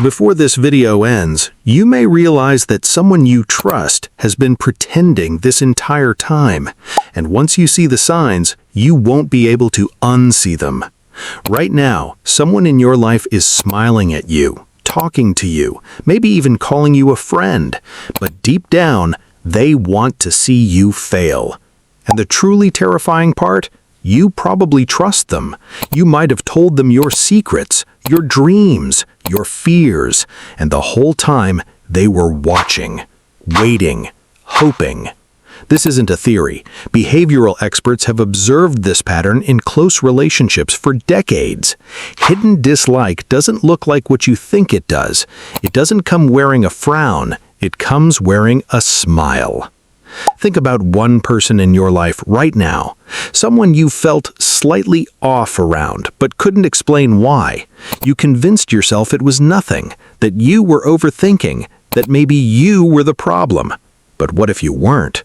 Before this video ends, you may realize that someone you trust has been pretending this entire time, and once you see the signs, you won't be able to unsee them. Right now, someone in your life is smiling at you, talking to you, maybe even calling you a friend, but deep down, they want to see you fail. And the truly terrifying part? You probably trust them. You might have told them your secrets, your dreams, your fears, and the whole time they were watching, waiting, hoping. This isn't a theory. Behavioral experts have observed this pattern in close relationships for decades. Hidden dislike doesn't look like what you think it does. It doesn't come wearing a frown. It comes wearing a smile. Think about one person in your life right now, someone you felt slightly off around but couldn't explain why. You convinced yourself it was nothing, that you were overthinking, that maybe you were the problem. But what if you weren't?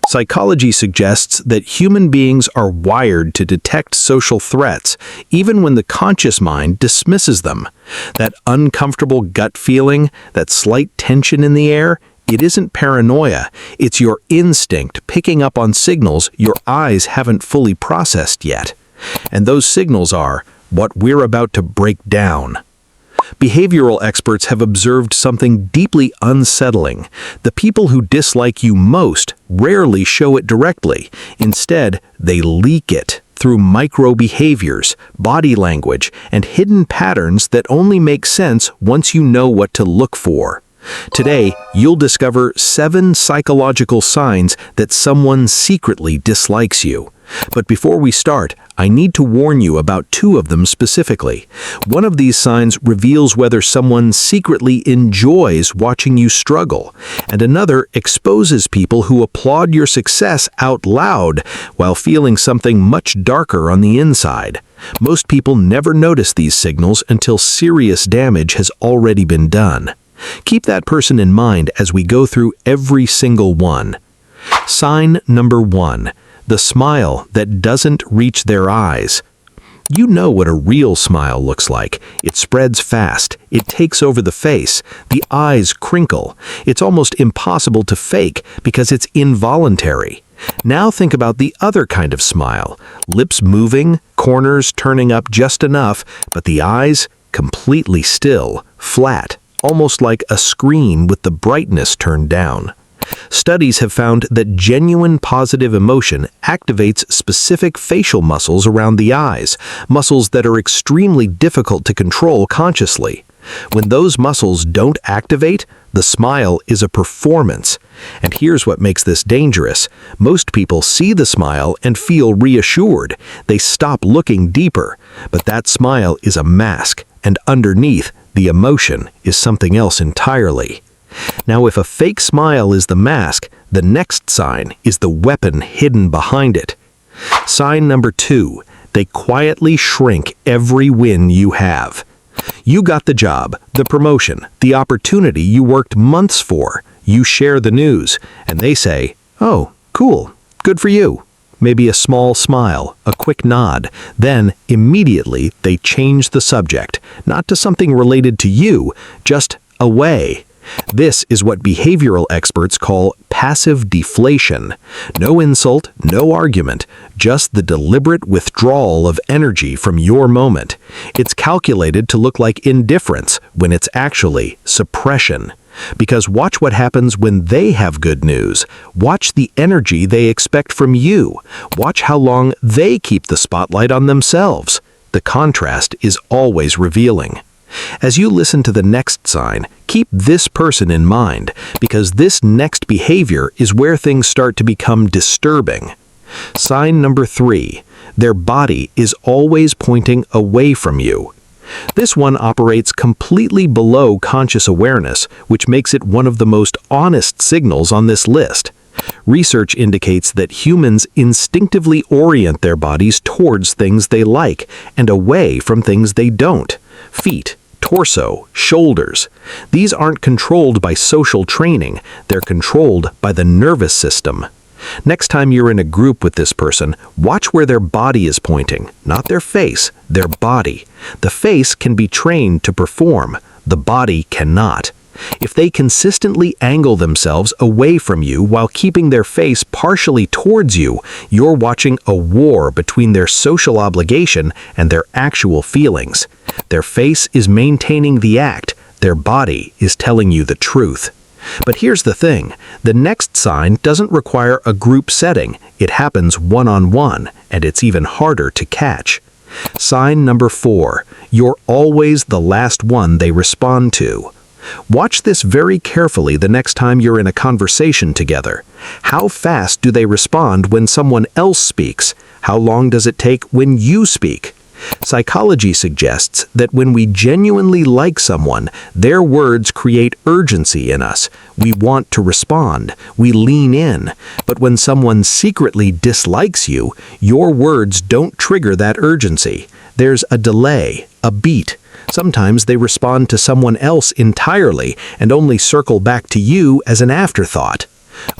Psychology suggests that human beings are wired to detect social threats, even when the conscious mind dismisses them. That uncomfortable gut feeling, that slight tension in the air, it isn't paranoia, it's your instinct picking up on signals your eyes haven't fully processed yet. And those signals are what we're about to break down. Behavioral experts have observed something deeply unsettling. The people who dislike you most rarely show it directly. Instead, they leak it through micro-behaviors, body language, and hidden patterns that only make sense once you know what to look for. Today, you'll discover 7 psychological signs that someone secretly dislikes you. But before we start, I need to warn you about 2 of them specifically. One of these signs reveals whether someone secretly enjoys watching you struggle, and another exposes people who applaud your success out loud while feeling something much darker on the inside. Most people never notice these signals until serious damage has already been done. Keep that person in mind as we go through every single one. Sign number 1. The smile that doesn't reach their eyes. You know what a real smile looks like. It spreads fast. It takes over the face. The eyes crinkle. It's almost impossible to fake because it's involuntary. Now think about the other kind of smile. Lips moving, corners turning up just enough, but the eyes completely still, flat, almost like a screen with the brightness turned down. Studies have found that genuine positive emotion activates specific facial muscles around the eyes, muscles that are extremely difficult to control consciously. When those muscles don't activate, the smile is a performance. And here's what makes this dangerous. Most people see the smile and feel reassured. They stop looking deeper. But that smile is a mask, and underneath, the emotion is something else entirely. Now, if a fake smile is the mask, the next sign is the weapon hidden behind it. Sign number 2. They quietly shrink every win you have. You got the job, the promotion, the opportunity you worked months for. You share the news, and they say, "Oh, cool, good for you." Maybe a small smile, a quick nod. Then, immediately, they change the subject, not to something related to you, just away. This is what behavioral experts call passive deflation. No insult, no argument, just the deliberate withdrawal of energy from your moment. It's calculated to look like indifference when it's actually suppression. Because watch what happens when they have good news. Watch the energy they expect from you. Watch how long they keep the spotlight on themselves. The contrast is always revealing. As you listen to the next sign, keep this person in mind, because this next behavior is where things start to become disturbing. Sign number 3. Their body is always pointing away from you. This one operates completely below conscious awareness, which makes it one of the most honest signals on this list. Research indicates that humans instinctively orient their bodies towards things they like and away from things they don't. Feet, torso, shoulders. These aren't controlled by social training, they're controlled by the nervous system. Next time you're in a group with this person, watch where their body is pointing, not their face, their body. The face can be trained to perform. The body cannot. If they consistently angle themselves away from you while keeping their face partially towards you, you're watching a war between their social obligation and their actual feelings. Their face is maintaining the act, their body is telling you the truth. But here's the thing, the next sign doesn't require a group setting, it happens one-on-one, and it's even harder to catch. Sign number 4, you're always the last one they respond to. Watch this very carefully the next time you're in a conversation together. How fast do they respond when someone else speaks? How long does it take when you speak? Psychology suggests that when we genuinely like someone, their words create urgency in us. We want to respond. We lean in. But when someone secretly dislikes you, your words don't trigger that urgency. There's a delay, a beat. Sometimes they respond to someone else entirely and only circle back to you as an afterthought.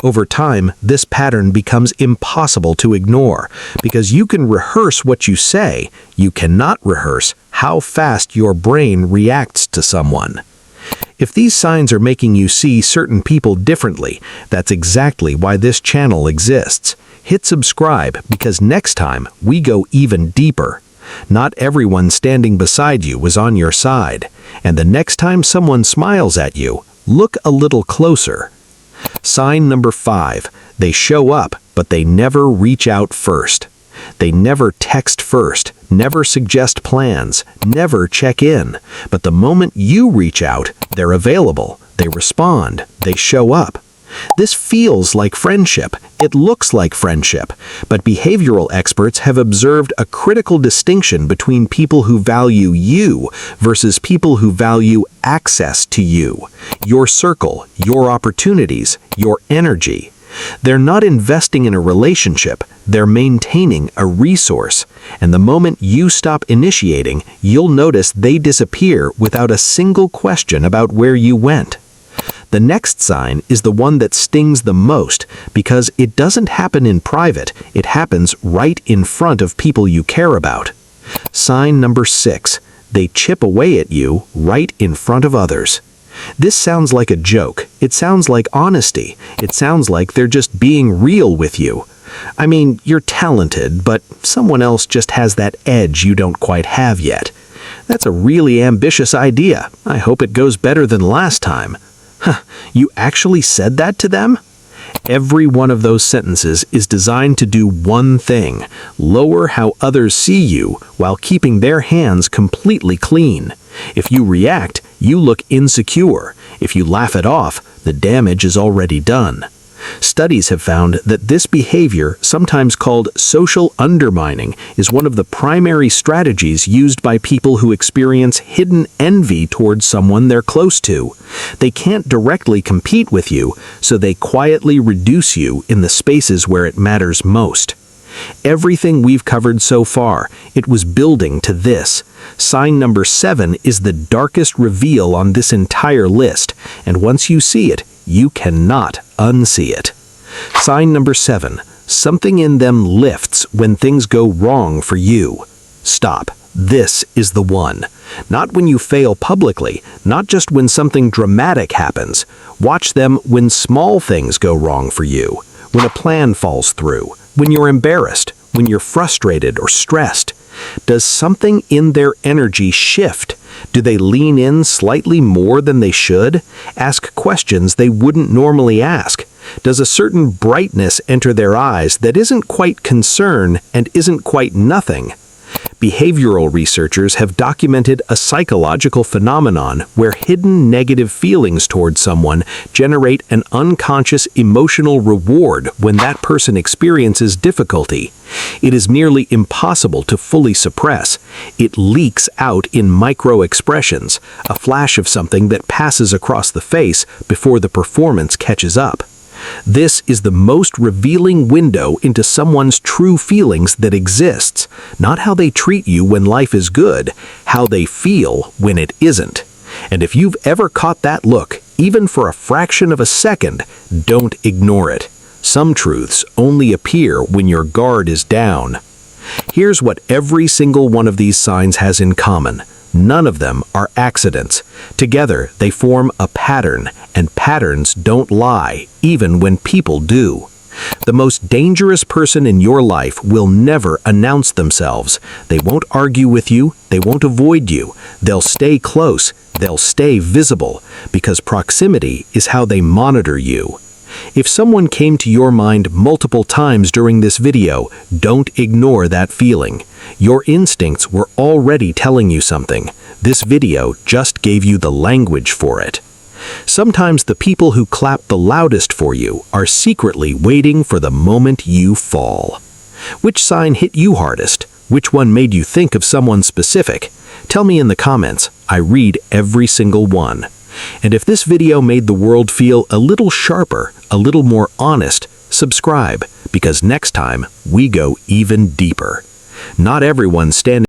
Over time, this pattern becomes impossible to ignore because you can rehearse what you say, you cannot rehearse how fast your brain reacts to someone. If these signs are making you see certain people differently, that's exactly why this channel exists. Hit subscribe because next time we go even deeper. Not everyone standing beside you was on your side, and the next time someone smiles at you, look a little closer. Sign number 5, they show up, but they never reach out first. They never text first, never suggest plans, never check in. But the moment you reach out, they're available, they respond, they show up. This feels like friendship, it looks like friendship, but behavioral experts have observed a critical distinction between people who value you versus people who value access to you, your circle, your opportunities, your energy. They're not investing in a relationship, they're maintaining a resource. And the moment you stop initiating, you'll notice they disappear without a single question about where you went. The next sign is the one that stings the most because it doesn't happen in private, it happens right in front of people you care about. Sign number 6, they chip away at you right in front of others. This sounds like a joke, it sounds like honesty, it sounds like they're just being real with you. I mean, you're talented, but someone else just has that edge you don't quite have yet. That's a really ambitious idea. I hope it goes better than last time. You actually said that to them? Every one of those sentences is designed to do one thing, lower how others see you while keeping their hands completely clean. If you react, you look insecure. If you laugh it off, the damage is already done. Studies have found that this behavior, sometimes called social undermining, is one of the primary strategies used by people who experience hidden envy towards someone they're close to. They can't directly compete with you, so they quietly reduce you in the spaces where it matters most. Everything we've covered so far, it was building to this. Sign number 7 is the darkest reveal on this entire list, and once you see it, you cannot unsee it. Sign number 7, something in them lifts when things go wrong for you. Stop. This is the one. Not when you fail publicly, not just when something dramatic happens. Watch them when small things go wrong for you, when a plan falls through, when you're embarrassed, when you're frustrated or stressed. Does something in their energy shift? Do they lean in slightly more than they should? Ask questions they wouldn't normally ask? Does a certain brightness enter their eyes that isn't quite concern and isn't quite nothing? Behavioral researchers have documented a psychological phenomenon where hidden negative feelings towards someone generate an unconscious emotional reward when that person experiences difficulty. It is nearly impossible to fully suppress. It leaks out in micro-expressions, a flash of something that passes across the face before the performance catches up. This is the most revealing window into someone's true feelings that exists, not how they treat you when life is good, how they feel when it isn't. And if you've ever caught that look, even for a fraction of a second, don't ignore it. Some truths only appear when your guard is down. Here's what every single one of these signs has in common. None of them are accidents. Together, they form a pattern, and patterns don't lie, even when people do. The most dangerous person in your life will never announce themselves. They won't argue with you, they won't avoid you. They'll stay close, they'll stay visible, because proximity is how they monitor you. If someone came to your mind multiple times during this video, don't ignore that feeling. Your instincts were already telling you something. This video just gave you the language for it. Sometimes the people who clap the loudest for you are secretly waiting for the moment you fall. Which sign hit you hardest? Which one made you think of someone specific? Tell me in the comments. I read every single one. And if this video made the world feel a little sharper, a little more honest, subscribe, because next time we go even deeper. Not everyone standing